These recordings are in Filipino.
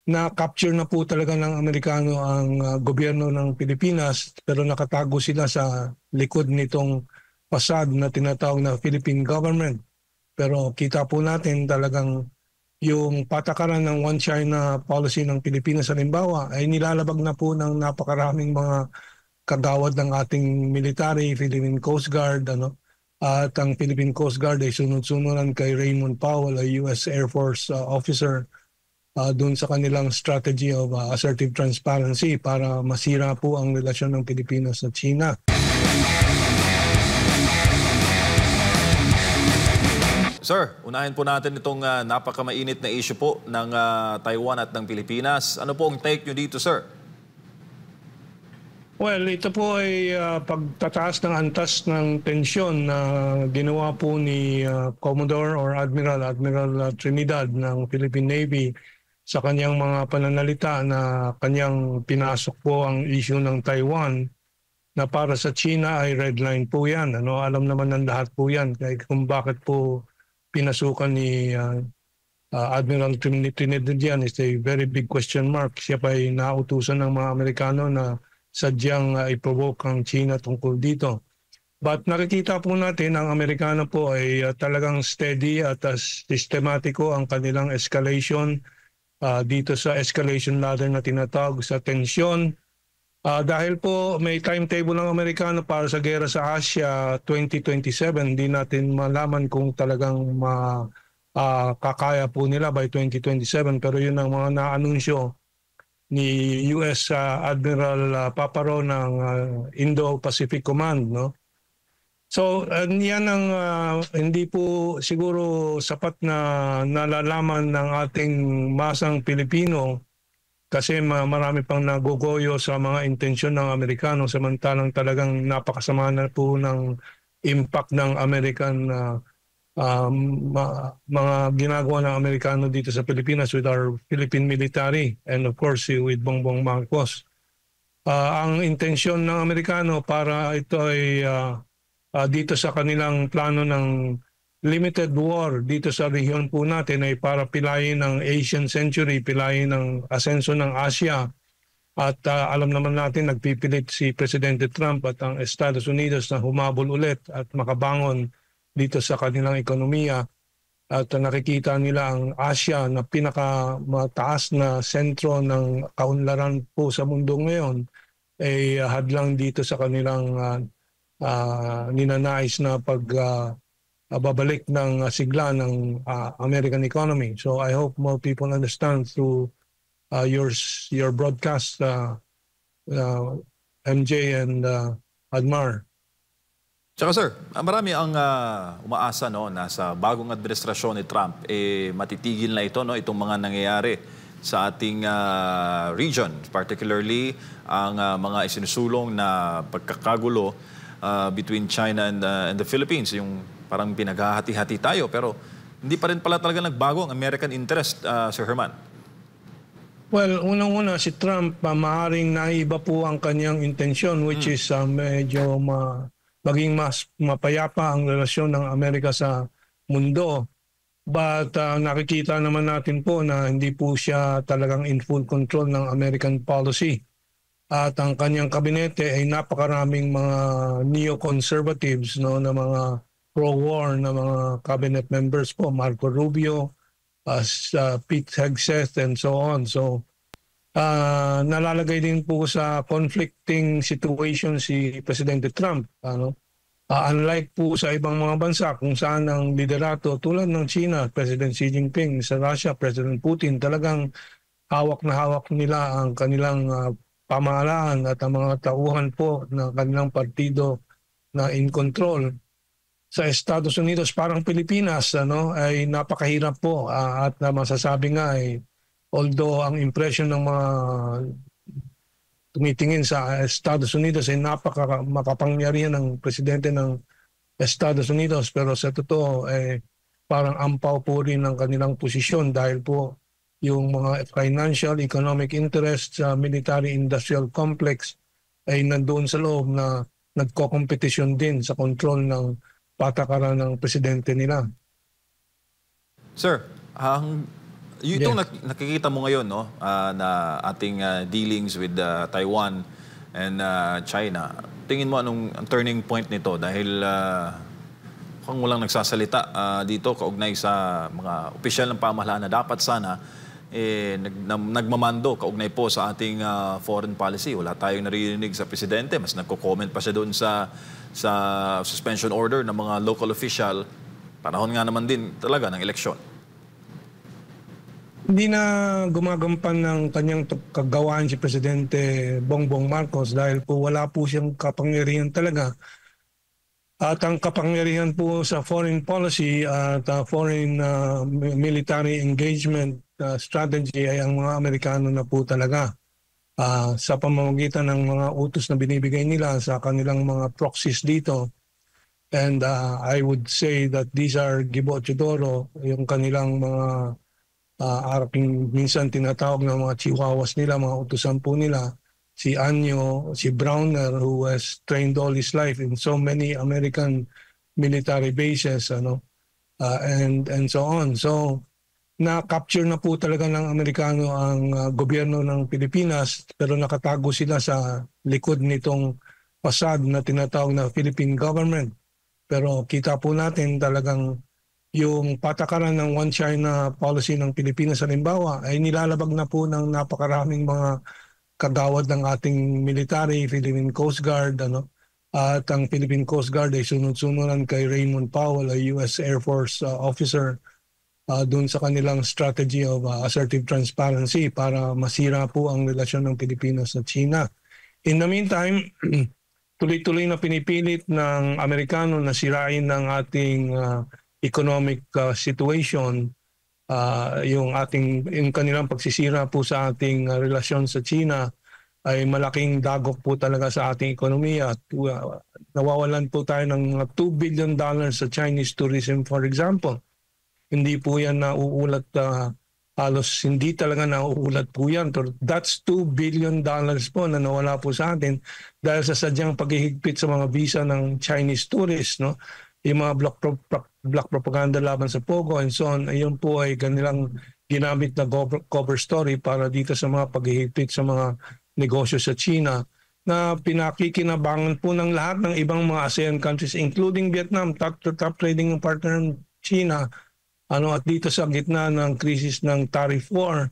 na-capture na po talaga ng Amerikano ang gobyerno ng Pilipinas, pero nakatago sila sa likod nitong fasad na tinatawag na Philippine government. Pero kita po natin talagang yung patakaran ng One China policy ng Pilipinas halimbawa ay nilalabag na po ng napakaraming mga kagawad ng ating military, Philippine Coast Guard, at ang Philippine Coast Guard ay sunod-sunuran kay Raymond Powell, a US Air Force officer, doon sa kanilang strategy of assertive transparency para masira po ang relasyon ng Pilipinas at China. Sir, unahin po natin itong napakamainit na issue po ng Taiwan at ng Pilipinas. Ano po ang take nyo dito, sir? Well, ito po ay pagtataas ng antas ng tensyon na ginawa po ni Commodore or Admiral Trinidad ng Philippine Navy sa kanyang mga pananalita na kanyang pinasok po ang issue ng Taiwan na para sa China ay red line po yan. Alam naman ng lahat po yan kung bakit po pinasukan ni Admiral Trinidad yan is a very big question mark. Siya pa ay nautusan ng mga Amerikano na sadyang i-provoke ang China tungkol dito. But nakikita po natin ang Amerikano po ay talagang steady at sistematiko ang kanilang escalation dito sa escalation ladder na tinatawag sa tensyon. Dahil po may timetable ng Amerikano para sa gera sa Asia 2027, hindi natin malaman kung talagang kakaya po nila by 2027. Pero yun ang mga naanunsyo ni US Admiral Paparo ng Indo-Pacific Command, no? So yan ang hindi po siguro sapat na nalalaman ng ating masang Pilipino kasi marami pang nagogoyo sa mga intensyon ng Amerikano samantalang talagang napakasama na po ng impact ng American mga ginagawa ng Amerikano dito sa Pilipinas with our Philippine military and of course with Bongbong Marcos. Ang intensyon ng Amerikano para ito ay dito sa kanilang plano ng limited war dito sa rehiyon po natin ay para pilayin ang Asian century, pilayin ang asenso ng Asia. At alam naman natin nagpipilit si Presidente Trump at ang Estados Unidos na humabol ulit at makabangon dito sa kanilang ekonomiya. At nakikita nila ang Asia na pinakamataas na sentro ng kaunlaran po sa mundo ngayon ay hadlang dito sa kanilang ninanais na pagbabalik ng sigla ng American economy. So I hope more people understand through your broadcast, MJ and Admar. Tsaka sir, marami ang umaasa na sa bagong administrasyon ni Trump matitigil na ito, itong mga nangyayari sa ating region, particularly ang mga isinusulong na pagkakagulo between China and the Philippines, yung parang pinaghahati-hati tayo pero hindi pa rin pala talaga nagbago ang American interest, Sir Herman. Well, unang-una si Trump maaaring naiba po ang kanyang intensyon which is medyo maging mas mapayapa ang relasyon ng Amerika sa mundo. But nakikita naman natin po na hindi po siya talagang in full control ng American policy. At ang kanyang kabinete ay napakaraming mga neo-conservatives na mga pro-war na mga cabinet members po, Marco Rubio, Pete Hegseth and so on. So nalalagay din po sa conflicting situation si Presidente Trump. Unlike po sa ibang mga bansa kung saan ang liderato tulad ng China, President Xi Jinping, sa Russia, President Putin, talagang hawak na hawak nila ang kanilang pamahalaan at ang mga tauhan po ng kanilang partido na in control. Sa Estados Unidos, parang Pilipinas, ay napakahirap po at masasabi nga ay although ang impression ng mga tumitingin sa Estados Unidos ay makapangyarihan ng presidente ng Estados Unidos pero sa totoo parang ampaw po rin ang kanilang posisyon dahil po yung mga financial, economic interests sa military-industrial complex ay nandoon sa loob na nagko-competition din sa control ng patakaran ng presidente nila. Sir, Itong nakikita mo ngayon, no, na ating dealings with Taiwan and China, tingin mo anong ang turning point nito? Dahil kung walang nagsasalita dito kaugnay sa mga opisyal ng pamahalaan na dapat sana nagmamando kaugnay po sa ating foreign policy. Wala tayong naririnig sa presidente. Mas nagko-comment pa siya doon sa suspension order ng mga local official. Panahon nga naman din talaga ng eleksyon. Hindi na gumagampan ng kanyang kagawaan si Presidente Bongbong Marcos dahil po wala po siyang kapangyarihan talaga. At ang kapangyarihan po sa foreign policy at foreign military engagement strategy ay ang mga Amerikano na po talaga. Sa pamamagitan ng mga utos na binibigay nila sa kanilang mga proxies dito. And I would say that these are Gibo Teodoro, yung kanilang mga aking minsan tinatawag na mga chihuahuas nila, mga utusan po nila, si Anyo, si Browner, who has trained all his life in so many American military bases, and so on. So, na-capture na po talaga ng Amerikano ang gobyerno ng Pilipinas, pero nakatago sila sa likod nitong fasad na tinatawag na Philippine government. Pero kita po natin talagang yung patakaran ng One China policy ng Pilipinas halimbawa ay nilalabag na po ng napakaraming mga kagawad ng ating military, Philippine Coast Guard, at ang Philippine Coast Guard ay sunod-sunuran kay Raymond Powell, a US Air Force officer, doon sa kanilang strategy of assertive transparency para masira po ang relasyon ng Pilipinas at China. In the meantime, tuloy-tuloy na pinipilit ng Amerikano na sirain ng ating economic situation, yung kanilang pagsisira po sa ating relasyon sa China ay malaking dagok po talaga sa ating ekonomiya. At nawawalan po tayo ng mga $2 billion sa Chinese tourism, for example. Hindi po yan nauulat, halos hindi talaga nauulat po yan. That's $2 billion po na nawala po sa atin dahil sa sadyang paghihigpit sa mga visa ng Chinese tourists, no? Yung mga black propaganda laban sa Pogo and so on, ayun po ay kanilang ginamit na cover story para dito sa mga paghihigpit sa mga negosyo sa China na pinakikinabangan po ng lahat ng ibang mga ASEAN countries including Vietnam, top trading partner ng China. At dito sa gitna ng krisis ng tariff war,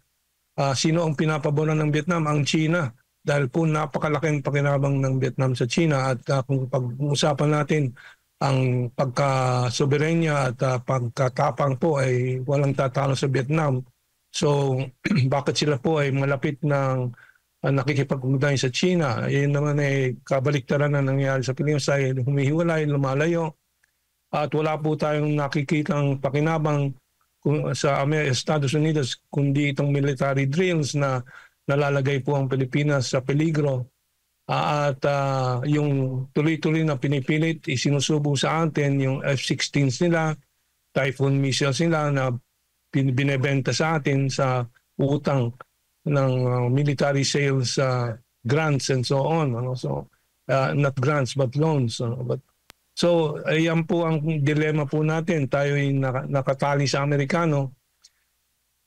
sino ang pinapaboran ng Vietnam? Ang China. Dahil po napakalaking pakinabang ng Vietnam sa China at kung pag-uusapan natin ang pagka-soberenya at pagkatapang po ay walang tatalo sa Vietnam. So bakit sila po ay malapit ng nakikipag-ugnayan sa China? Yun naman ay kabaliktaran na nangyari sa Pilipinas ay humihiwalay, lumalayo. At wala po tayong nakikitang pakinabang sa Estados Unidos kundi itong military drills na nalalagay po ang Pilipinas sa peligro. At yung tuloy-tuloy na pinipilit, isinusubo sa atin yung F-16s nila, Typhoon missiles nila na binebenta sa atin sa utang ng military sales grants and so on. So, not grants but loans. So, ayan po ang dilema po natin. Tayo ay nakatali sa Amerikano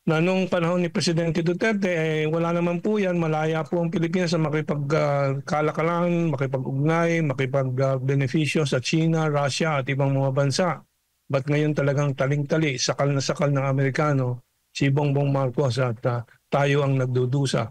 na nung panahon ni Presidente Duterte, wala naman po yan. Malaya po ang Pilipinas sa makipagkalakalan, makipag-ugnay, makipag-benepisyo sa China, Russia at ibang mga bansa. But ngayon talagang taling-tali, sakal na sakal ng Amerikano, si Bongbong Marcos at tayo ang nagdudusa.